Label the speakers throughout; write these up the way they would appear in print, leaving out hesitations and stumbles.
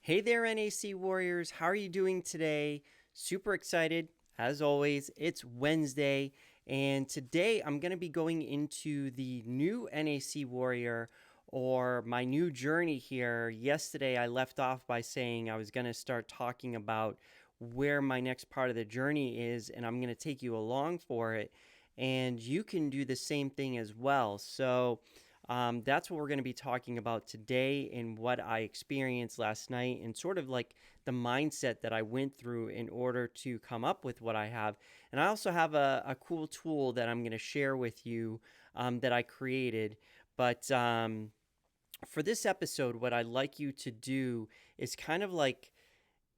Speaker 1: Hey there, NAC Warriors. How are you doing today? Super excited. As always, it's Wednesday, and today I'm going to be going into the new NAC Warrior or my new journey here. Yesterday, I left off by saying I was going to start talking about where my next part of the journey is, and I'm going to take you along for it. And you can do the same thing as well. That's what we're going to be talking about today and what I experienced last night and sort of like the mindset that I went through in order to come up with what I have. And I also have a cool tool that I'm going to share with you that I created. But for this episode, what I'd like you to do is kind of like,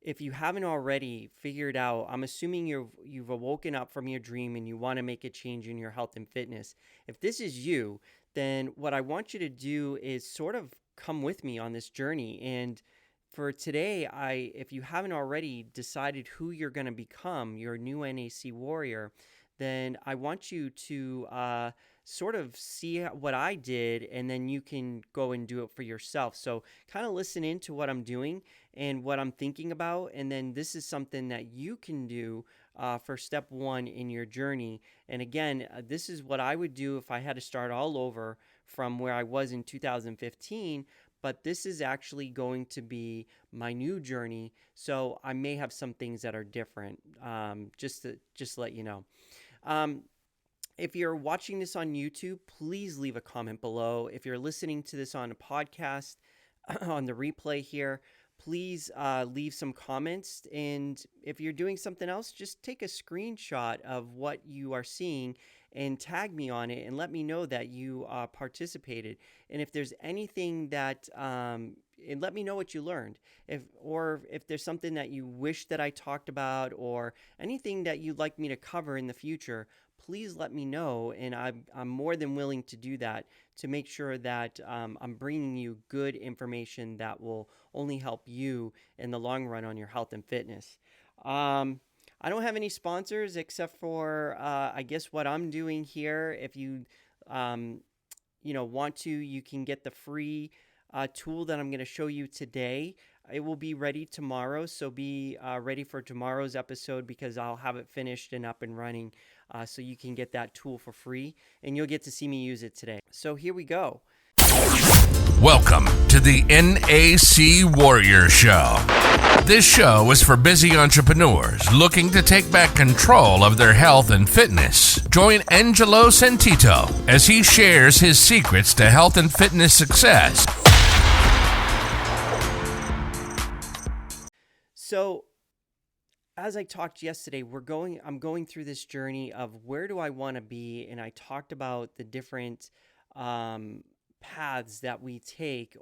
Speaker 1: if you haven't already figured out, I'm assuming you've awoken up from your dream and you want to make a change in your health and fitness. If this is you, then what I want you to do is sort of come with me on this journey. And for today, if you haven't already decided who you're going to become, your new NAC warrior, then I want you to sort of see what I did, and then you can go and do it for yourself. So kind of listen into what I'm doing and what I'm thinking about, and then this is something that you can do for step one in your journey. And again, this is what I would do if I had to start all over from where I was in 2015. But this is actually going to be my new journey, so I may have some things that are different. Just to let you know. If you're watching this on YouTube, please leave a comment below. If you're listening to this on a podcast, on the replay here, please leave some comments. And if you're doing something else, just take a screenshot of what you are seeing and tag me on it and let me know that you participated. And if there's anything that, and let me know what you learned. If there's something that you wish that I talked about or anything that you'd like me to cover in the future, please let me know, and I'm more than willing to do that to make sure that I'm bringing you good information that will only help you in the long run on your health and fitness. I don't have any sponsors except for, I guess, what I'm doing here. If you, want to, you can get the free tool that I'm going to show you today. It will be ready tomorrow, so be ready for tomorrow's episode because I'll have it finished and up and running so you can get that tool for free, and you'll get to see me use it today. So here we go.
Speaker 2: Welcome to the NAC Warrior Show. This show is for busy entrepreneurs looking to take back control of their health and fitness. Join AngeloSantittoNAC as he shares his secrets to health and fitness success.
Speaker 1: So, as I talked yesterday, I'm going through this journey of where do I want to be, and I talked about the different paths that we take,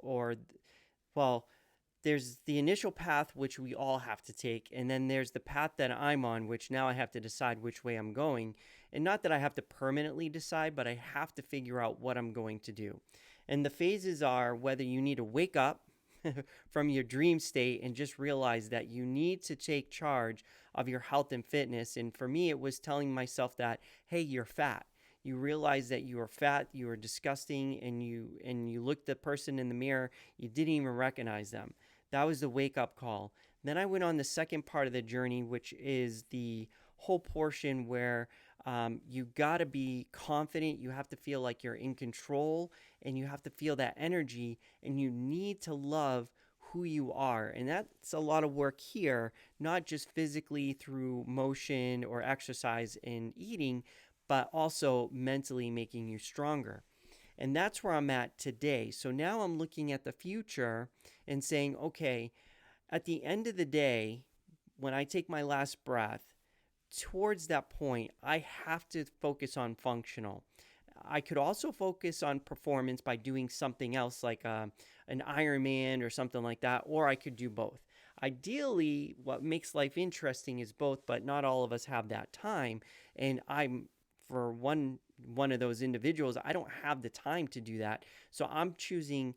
Speaker 1: there's the initial path which we all have to take, and then there's the path that I'm on, which now I have to decide which way I'm going. And not that I have to permanently decide, but I have to figure out what I'm going to do. And the phases are whether you need to wake up from your dream state and just realize that you need to take charge of your health and fitness. And for me, it was telling myself that, hey, you're fat. You realize that you are fat, you are disgusting, and you looked the person in the mirror, you didn't even recognize them. That was the wake-up call. Then I went on the second part of the journey, which is the whole portion where you got to be confident, you have to feel like you're in control, and you have to feel that energy, and you need to love who you are. And that's a lot of work here, not just physically through motion or exercise and eating, but also mentally making you stronger. And that's where I'm at today. So now I'm looking at the future and saying, okay, at the end of the day, when I take my last breath, towards that point, I have to focus on functional. I could also focus on performance by doing something else like an Ironman or something like that, or I could do both. Ideally, what makes life interesting is both, but not all of us have that time. And I'm, for one of those individuals, I don't have the time to do that. So I'm choosing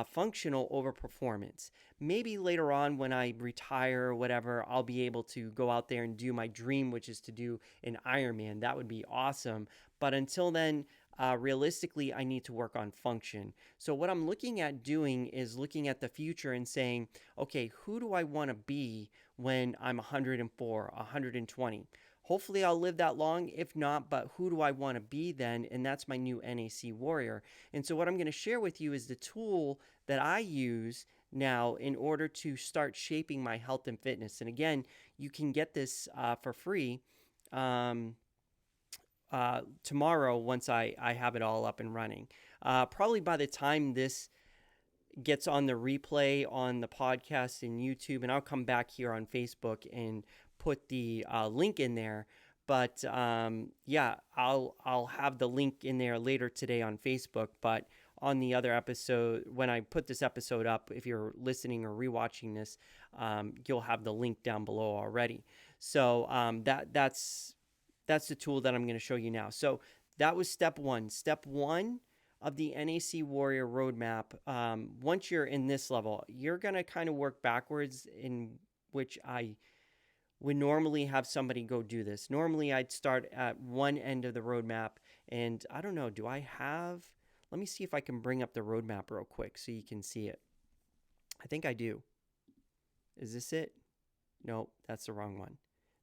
Speaker 1: functional over performance. Maybe later on when I retire or whatever, I'll be able to go out there and do my dream, which is to do an Ironman. That would be awesome. But until then, realistically, I need to work on function. So what I'm looking at doing is looking at the future and saying, okay, who do I want to be when I'm 104, 120? Hopefully I'll live that long. If not, but who do I want to be then? And that's my new NAC Warrior. And so what I'm going to share with you is the tool that I use now in order to start shaping my health and fitness. And again, you can get this for free tomorrow once I have it all up and running. Probably by the time this gets on the replay on the podcast and YouTube, and I'll come back here on Facebook and put the link in there. But yeah, I'll have the link in there later today on Facebook. But on the other episode, when I put this episode up, if you're listening or rewatching this, you'll have the link down below already. So that's the tool that I'm going to show you now. So that was step one. Step one of the NAC Warrior Roadmap. Once you're in this level, you're going to kind of work backwards, in which I would normally have somebody go do this. Normally, I'd start at one end of the roadmap, and I don't know, do I have... Let me see if I can bring up the roadmap real quick so you can see it. I think I do. Is this it? Nope, that's the wrong one.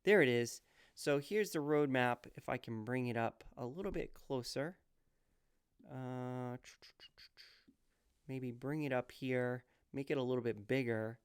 Speaker 1: There it is. So here's the roadmap. If I can bring it up a little bit closer. Maybe bring it up here. Make it a little bit bigger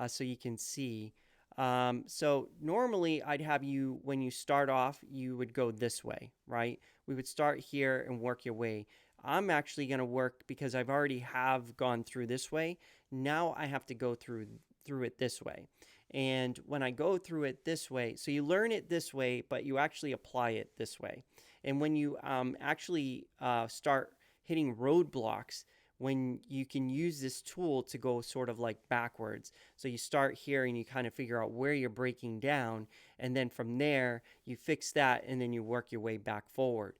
Speaker 1: so you can see. So normally I'd have you, when you start off, you would go this way, right? We would start here and work your way. I'm actually going to work, because I've already have gone through this way. Now I have to go through it this way. And when I go through it this way, so you learn it this way, but you actually apply it this way. And when you actually start hitting roadblocks, when you can use this tool to go sort of like backwards. So you start here and you kind of figure out where you're breaking down, and then from there you fix that, and then you work your way back forward.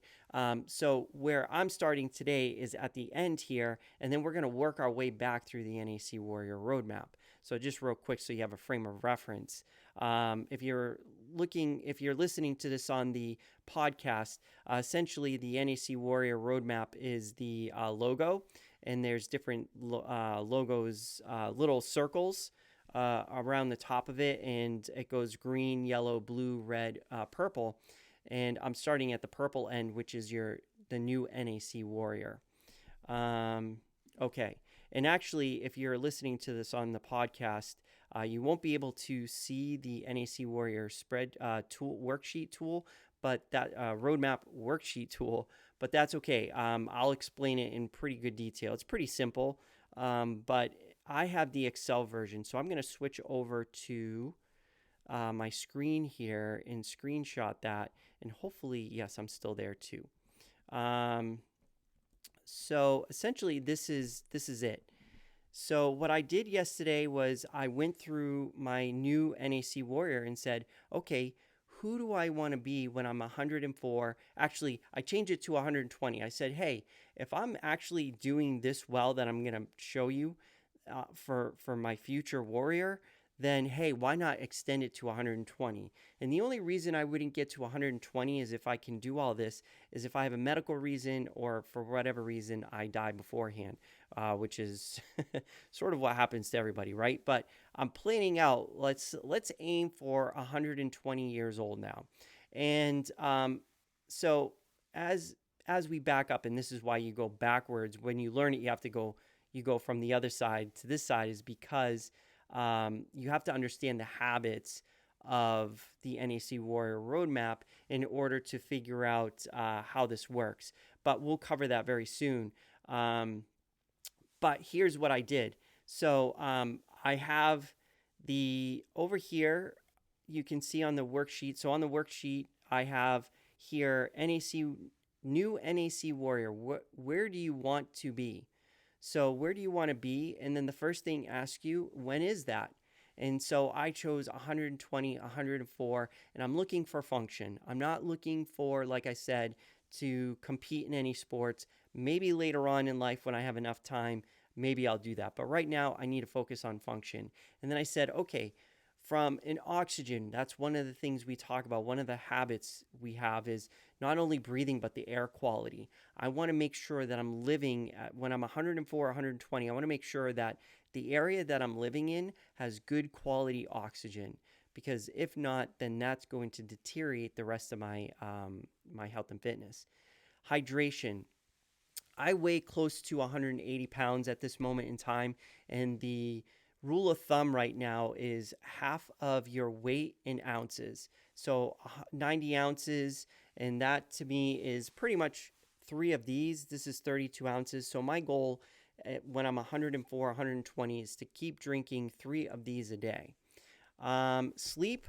Speaker 1: So where I'm starting today is at the end here, and then we're going to work our way back through the NAC Warrior Roadmap. So just real quick, so you have a frame of reference. If you're listening to this on the podcast, essentially the NAC Warrior Roadmap is the logo, and there's different logos, little circles around the top of it, and it goes green, yellow, blue, red, purple. And I'm starting at the purple end, which is the new NAC Warrior. Okay. And actually, if you're listening to this on the podcast, you won't be able to see the NAC Warrior spread worksheet tool, but that roadmap worksheet tool, but that's okay. I'll explain it in pretty good detail. It's pretty simple, but I have the Excel version, so I'm going to switch over to my screen here and screenshot that, and hopefully, yes, I'm still there too. So essentially, this is it. So what I did yesterday was I went through my new NAC Warrior and said, okay, who do I want to be when I'm 104? Actually, I changed it to 120. I said, hey, if I'm actually doing this well that I'm going to show you for my future warrior, then hey, why not extend it to 120? And the only reason I wouldn't get to 120 is if I can do all this, is if I have a medical reason, or for whatever reason I die beforehand, which is sort of what happens to everybody, right? But I'm planning out, let's aim for 120 years old now. And so as we back up, and this is why you go backwards, when you learn it, you go from the other side to this side, is because you have to understand the habits of the NAC Warrior Roadmap in order to figure out how this works. But we'll cover that very soon. But here's what I did. So I have over here, you can see on the worksheet. So on the worksheet, I have here new NAC Warrior. Where do you want to be? So where do you want to be? And then the first thing asks you, when is that? And so I chose 120, 104, and I'm looking for function. I'm not looking for, like I said, to compete in any sports. Maybe later on in life when I have enough time, maybe I'll do that. But right now I need to focus on function. And then I said, okay, From an oxygen, that's one of the things we talk about. One of the habits we have is not only breathing, but the air quality. I want to make sure that I'm living at, when I'm 104, 120, I want to make sure that the area that I'm living in has good quality oxygen. Because if not, then that's going to deteriorate the rest of my health and fitness. Hydration. I weigh close to 180 pounds at this moment in time, and the rule of thumb right now is half of your weight in ounces. So 90 ounces, and that to me is pretty much three of these. This is 32 ounces. So my goal when I'm 104, 120 is to keep drinking three of these a day. Sleep,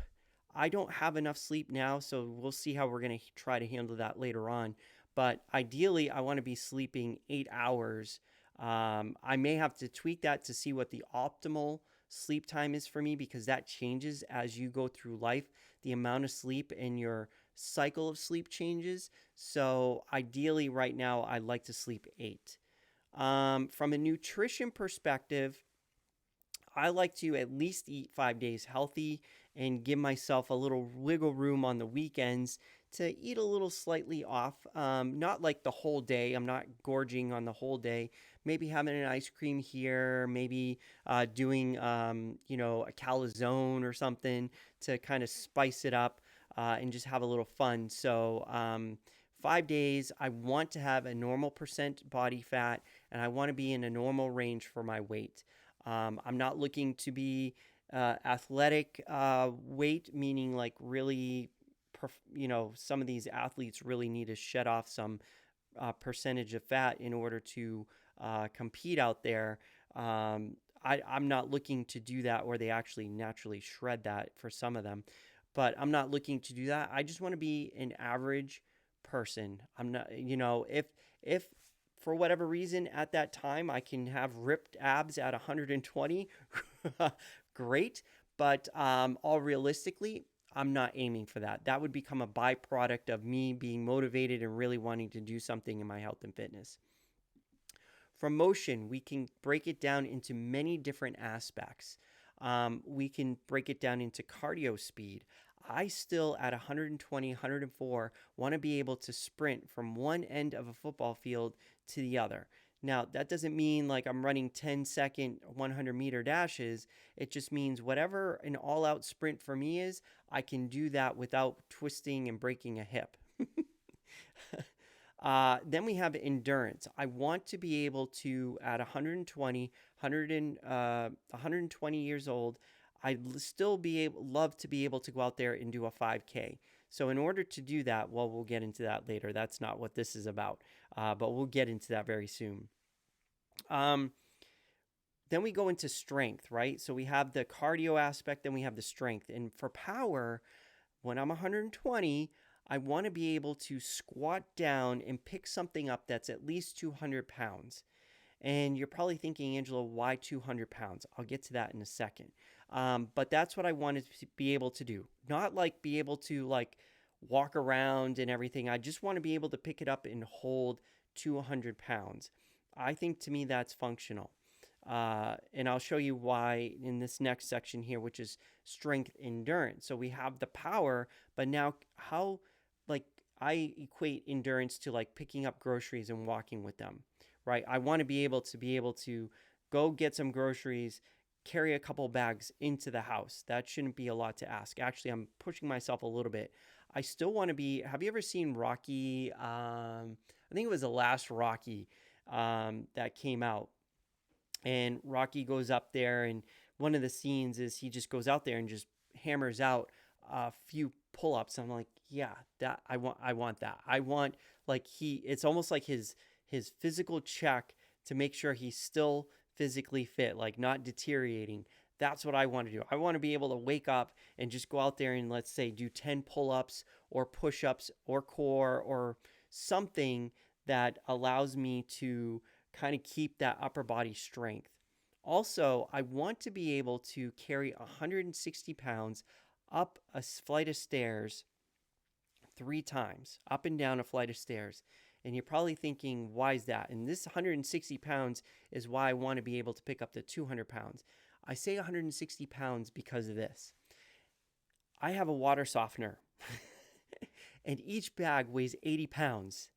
Speaker 1: I don't have enough sleep now, so we'll see how we're going to try to handle that later on. But ideally, I want to be sleeping 8 hours. I may have to tweak that to see what the optimal sleep time is for me, because that changes as you go through life. The amount of sleep and your cycle of sleep changes. So ideally, right now, I'd like to sleep 8. From a nutrition perspective, I like to at least eat 5 days healthy and give myself a little wiggle room on the weekends to eat a little slightly off. Not like the whole day. I'm not gorging on the whole day. Maybe having an ice cream here, maybe doing, a calzone or something to kind of spice it up and just have a little fun. So 5 days, I want to have a normal percent body fat, and I want to be in a normal range for my weight. I'm not looking to be athletic weight, meaning like really, some of these athletes really need to shed off some percentage of fat in order to compete out there. I'm not looking to do that, or they actually naturally shred that for some of them, but I'm not looking to do that. I just want to be an average person. I'm not, if for whatever reason at that time I can have ripped abs at 120, great. But all realistically, I'm not aiming for that. That would become a byproduct of me being motivated and really wanting to do something in my health and fitness. From motion, we can break it down into many different aspects. We can break it down into cardio speed. I still, at 120, 104, want to be able to sprint from one end of a football field to the other. Now, that doesn't mean like I'm running 10-second 100-meter dashes. It just means whatever an all-out sprint for me is, I can do that without twisting and breaking a hip. Then we have endurance. I want to be able to, at 120 years old, I'd still love to be able to go out there and do a 5K. So in order to do that, well, we'll get into that later. That's not what this is about, but we'll get into that very soon. Then we go into strength, right? So we have the cardio aspect, then we have the strength. And for power, when I'm 120, I want to be able to squat down and pick something up that's at least 200 pounds. And you're probably thinking, Angelo, why 200 pounds? I'll get to that in a second. But that's what I wanted to be able to do. Not like be able to like walk around and everything. I just want to be able to pick it up and hold 200 pounds. I think to me that's functional. And I'll show you why in this next section here, which is strength endurance. So we have the power, but now how, like, I equate endurance to like picking up groceries and walking with them, right? I want to be able to go get some groceries, carry a couple bags into the house. That shouldn't be a lot to ask. Actually, I'm pushing myself a little bit. I still want to be, have you ever seen Rocky? I think it was the last Rocky that came out. And Rocky goes up there, and one of the scenes is he just goes out there and just hammers out a few pull-ups. I'm like, yeah, that I want that. I want like it's almost like his physical check to make sure he's still physically fit, like not deteriorating. That's what I want to do. I want to be able to wake up and just go out there and, let's say, do 10 pull-ups or push-ups or core or something that allows me to kind of keep that upper body strength. Also, I want to be able to carry 160 pounds up a flight of stairs 3 times, up and down a flight of stairs. And you're probably thinking, why is that? And this 160 pounds is why I want to be able to pick up the 200 pounds. I say 160 pounds because of this. I have a water softener, and each bag weighs 80 pounds.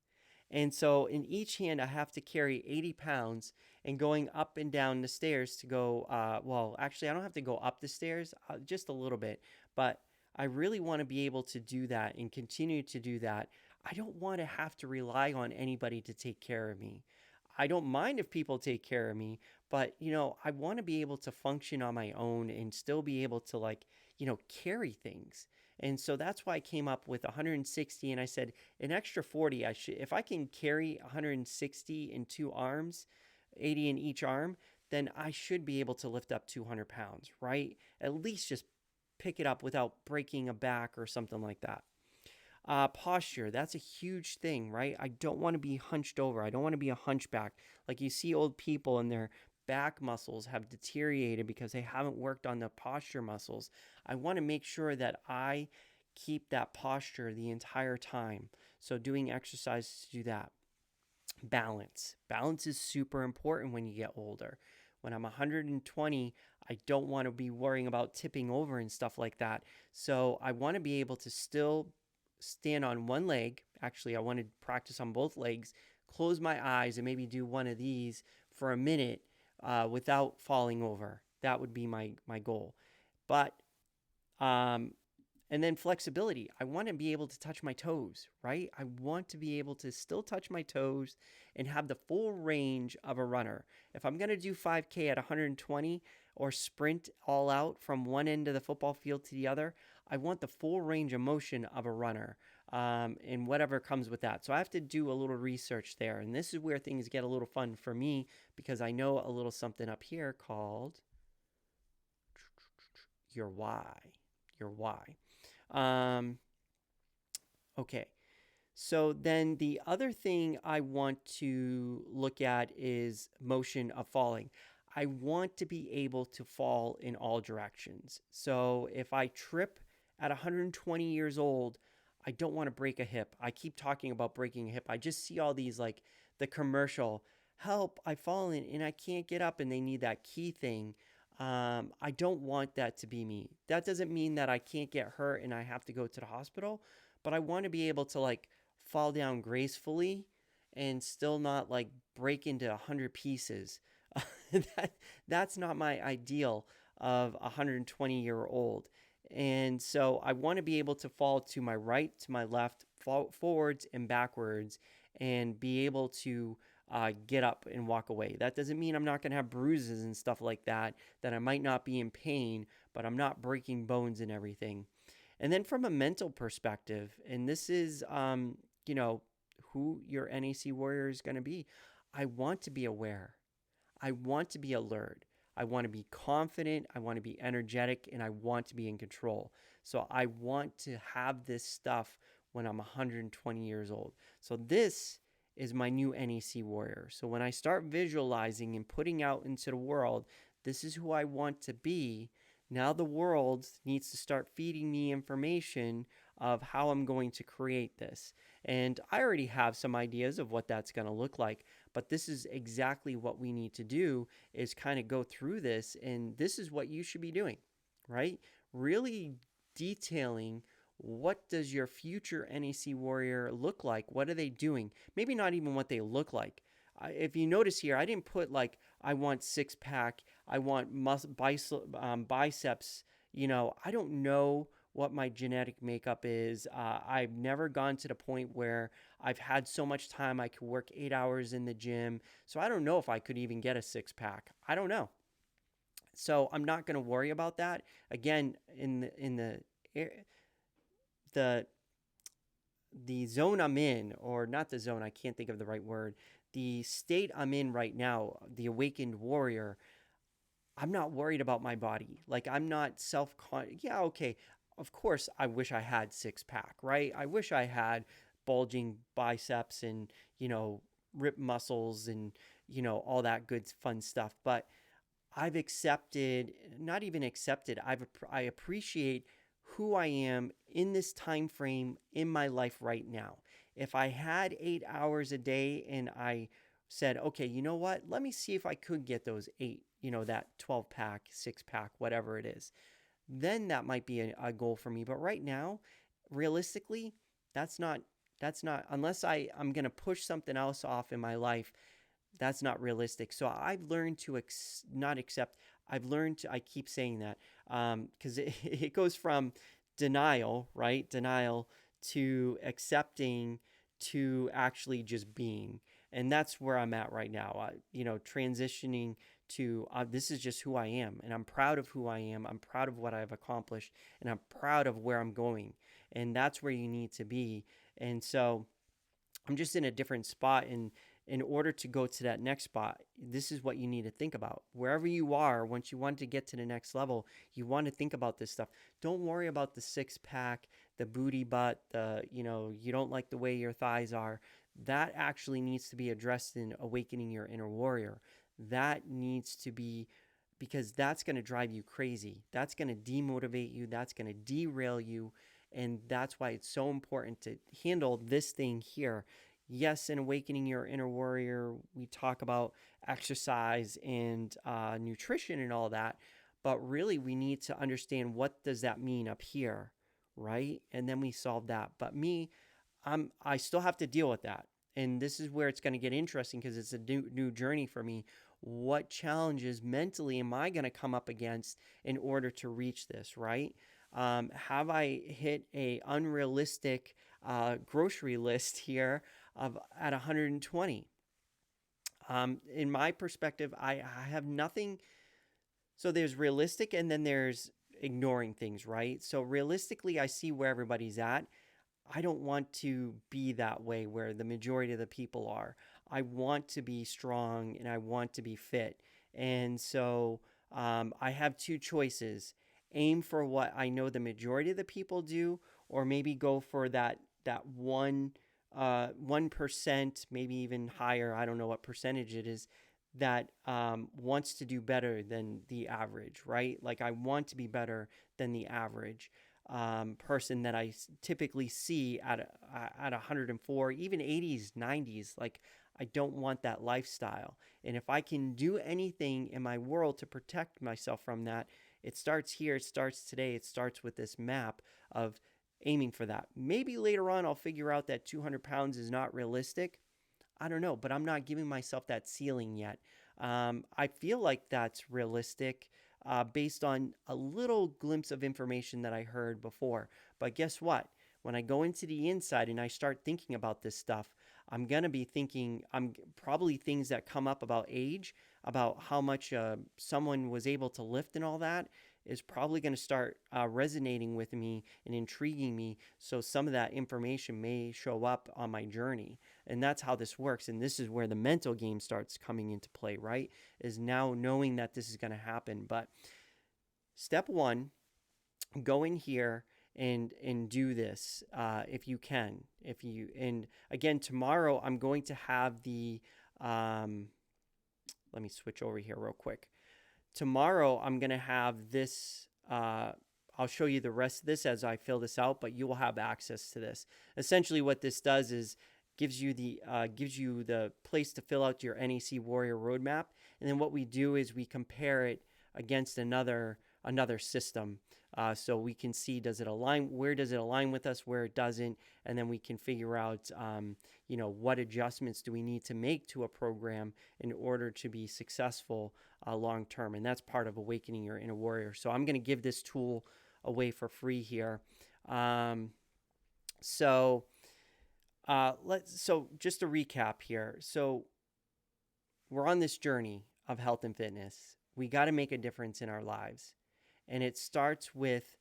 Speaker 1: And so in each hand, I have to carry 80 pounds and going up and down the stairs to go. Well, actually, I don't have to go up the stairs, just a little bit, but I really want to be able to do that and continue to do that. I don't want to have to rely on anybody to take care of me. I don't mind if people take care of me, but I want to be able to function on my own and still be able to carry things. And so that's why I came up with 160, and I said an extra 40 I should, if I can carry 160 in two arms, 80 in each arm, then I should be able to lift up 200 pounds, right? At least just pick it up without breaking a back or something like that. Posture, that's a huge thing, right? I don't want to be hunched over. I don't want to be a hunchback. Like you see old people and their back muscles have deteriorated because they haven't worked on the posture muscles. I want to make sure that I keep that posture the entire time. So doing exercises to do that. Balance. Balance is super important when you get older. When I'm 120, I don't want to be worrying about tipping over and stuff like that. So I want to be able to still stand on one leg. Actually, I want to practice on both legs, close my eyes, and maybe do one of these for a minute without falling over. That would be my goal. But and then flexibility. I want to be able to touch my toes, right? I want to be able to still touch my toes and have the full range of a runner. If I'm going to do 5K at 120 or sprint all out from one end of the football field to the other, I want the full range of motion of a runner and whatever comes with that. So I have to do a little research there. And this is where things get a little fun for me because I know a little something up here called your why. Your why. Okay. So then the other thing I want to look at is motion of falling. I want to be able to fall in all directions. So if I trip at 120 years old, I don't want to break a hip. I keep talking about breaking a hip. I just see all these like the commercial, help, I've fallen and I can't get up, and they need that key thing. I don't want that to be me. That doesn't mean that I can't get hurt and I have to go to the hospital, but I want to be able to like fall down gracefully and still not like break into 100 pieces. That's not my ideal of a 120-year-old. And so I want to be able to fall to my right, to my left, fall forwards and backwards, and be able to get up and walk away. That doesn't mean I'm not going to have bruises and stuff like that, that I might not be in pain, but I'm not breaking bones and everything. And then from a mental perspective, and this is, who your NAC warrior is going to be, I want to be aware. I want to be alert. I want to be confident. I want to be energetic, and I want to be in control. So I want to have this stuff when I'm 120 years old. So this is my new NAC warrior. So when I start visualizing and putting out into the world, this is who I want to be. Now the world needs to start feeding me information of how I'm going to create this. And I already have some ideas of what that's going to look like, but this is exactly what we need to do, is kind of go through this, and this is what you should be doing, right? Really detailing, what does your future NAC warrior look like? What are they doing? Maybe not even what they look like. If you notice here, I didn't put like, I want six pack, I want biceps. I don't know what my genetic makeup is. I've never gone to the point where I've had so much time I could work 8 hours in the gym. So I don't know if I could even get a six pack. I don't know. So I'm not going to worry about that. Again, in the zone I'm in, or not the zone, I can't think of the right word, the state I'm in right now, the awakened warrior, I'm not worried about my body. Like, I'm not yeah, okay, of course I wish I had six pack, right? I wish I had bulging biceps and ripped muscles and all that good fun stuff. But I've accepted, not even accepted, I appreciate who I am in this time frame in my life right now. If I had 8 hours a day and I said, okay, you know what? Let me see if I could get those 8, that 12 pack, 6 pack, whatever it is. then that might be a goal for me. But right now, realistically, that's not unless I'm going to push something else off in my life, that's not realistic. So I've learned to not accept. I've learned to, I keep saying that because it goes from denial, right? Denial to accepting to actually just being. And that's where I'm at right now. Transitioning to this is just who I am. And I'm proud of who I am. I'm proud of what I've accomplished. And I'm proud of where I'm going. And that's where you need to be. And so I'm just in a different spot. And in order to go to that next spot, this is what you need to think about. Wherever you are, once you want to get to the next level, you want to think about this stuff. Don't worry about the six pack, the booty butt, you don't like the way your thighs are. That actually needs to be addressed in Awakening Your Inner Warrior. That needs to be, because that's going to drive you crazy. That's going to demotivate you. That's going to derail you. And that's why it's so important to handle this thing here. Yes, in Awakening Your Inner Warrior, we talk about exercise and nutrition and all that, but really we need to understand what does that mean up here, right? And then we solve that. But I still have to deal with that, and this is where it's going to get interesting because it's a new journey for me. What challenges mentally am I going to come up against in order to reach this, right? Have I hit a unrealistic grocery list here at 120? In my perspective, I have nothing. So there's realistic and then there's ignoring things, right? So realistically, I see where everybody's at. I don't want to be that way where the majority of the people are. I want to be strong and I want to be fit. And so I have two choices: aim for what I know the majority of the people do, or maybe go for that 1%, maybe even higher. I don't know what percentage it is that wants to do better than the average, right? Like I want to be better than the average person that I typically see at 104, even 80s, 90s. Like I don't want that lifestyle. And if I can do anything in my world to protect myself from that, it starts here. It starts today. It starts with this map of aiming for that. Maybe later on I'll figure out that 200 pounds is not realistic. I don't know, but I'm not giving myself that ceiling yet. I feel like that's realistic based on a little glimpse of information that I heard before. But guess what? When I go into the inside and I start thinking about this stuff, I'm going to be thinking, I'm probably things that come up about age, about how much someone was able to lift and all that is probably going to start resonating with me and intriguing me. So some of that information may show up on my journey. And that's how this works. And this is where the mental game starts coming into play, right? Is now knowing that this is going to happen. But step one, go in here and do this if you can. And again, tomorrow I'm going to have the let me switch over here real quick. Tomorrow I'm going to have this I'll show you the rest of this as I fill this out, but you will have access to this. Essentially what this does is gives you the place to fill out your NAC Warrior Roadmap, and then what we do is we compare it against another system, so we can see where does it align with us, where it doesn't, and then we can figure out what adjustments do we need to make to a program in order to be successful long term. And that's part of Awakening Your Inner Warrior. So I'm going to give this tool away for free here. So just to recap here. So we're on this journey of health and fitness. We got to make a difference in our lives. And it starts with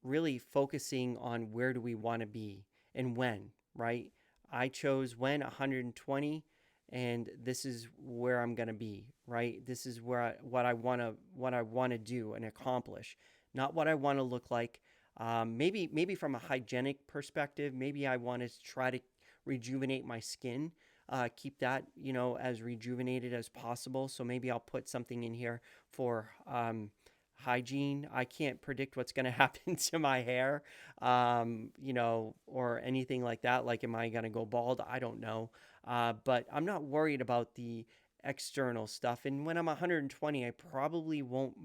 Speaker 1: really focusing on where do we want to be and when, right? I chose when 120, and this is where I'm going to be, right? This is what I want to do and accomplish, not what I want to look like. Maybe from a hygienic perspective, maybe I want to try to rejuvenate my skin, keep that, as rejuvenated as possible. So maybe I'll put something in here for hygiene. I can't predict what's going to happen to my hair, or anything like that. Like, am I going to go bald? I don't know. But I'm not worried about the external stuff. And when I'm 120, I probably won't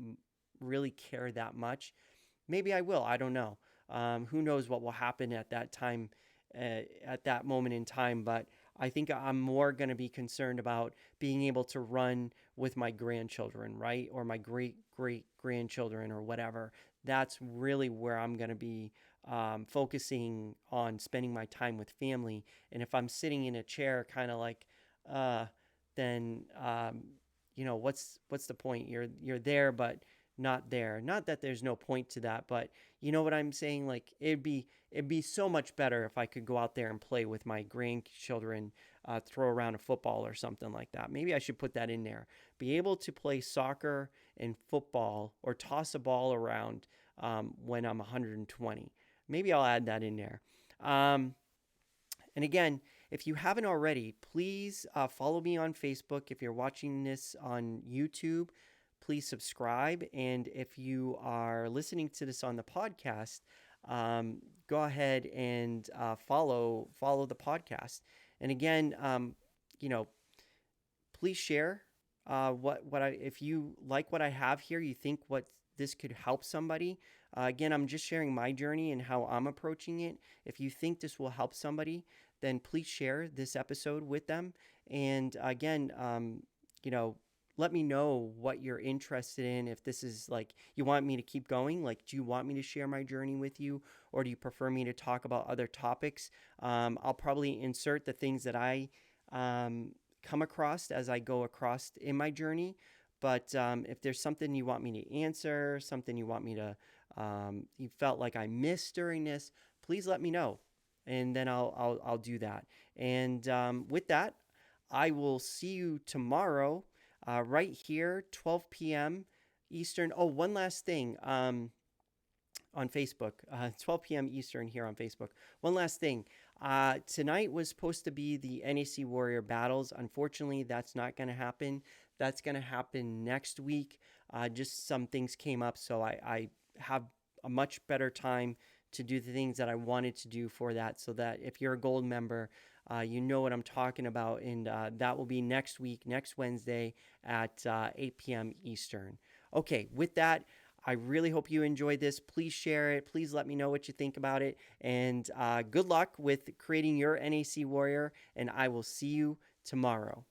Speaker 1: really care that much. Maybe I will. I don't know. Who knows what will happen at that time, at that moment in time. But I think I'm more going to be concerned about being able to run with my grandchildren, right? Or my great grandchildren or whatever. That's really where I'm going to be focusing on spending my time with family. And if I'm sitting in a chair, kind of like, uh, then what's the point? You're there, but not there. Not that there's no point to that, but you know what I'm saying? Like it'd be so much better if I could go out there and play with my grandchildren, throw around a football or something like that. Maybe I should put that in there. Be able to play soccer and football or toss a ball around when I'm 120. Maybe I'll add that in there. And again, if you haven't already, please follow me on Facebook. If you're watching this on YouTube, please subscribe. And if you are listening to this on the podcast, go ahead and follow the podcast. And again, please share what I if you like what I have here, you think what this could help somebody. Again, I'm just sharing my journey and how I'm approaching it. If you think this will help somebody, then please share this episode with them. And again, let me know what you're interested in. If this is like you want me to keep going, like, do you want me to share my journey with you, or do you prefer me to talk about other topics? I'll probably insert the things that I come across as I go across in my journey. But if there's something you want me to answer, something you want me to, you felt like I missed during this, please let me know, and then I'll do that. And with that, I will see you tomorrow, right here, 12 p.m. Eastern. Oh, one last thing. On Facebook, 12 p.m. Eastern here on Facebook. One last thing. Tonight was supposed to be the NAC Warrior Battles. Unfortunately, that's not going to happen. That's going to happen next week. Just some things came up, so I have a much better time to do the things that I wanted to do for that, so that if you're a gold member, you know what I'm talking about. And that will be next week, next Wednesday at 8 p.m. Eastern. Okay, with that, I really hope you enjoyed this. Please share it. Please let me know what you think about it. And good luck with creating your NAC Warrior, and I will see you tomorrow.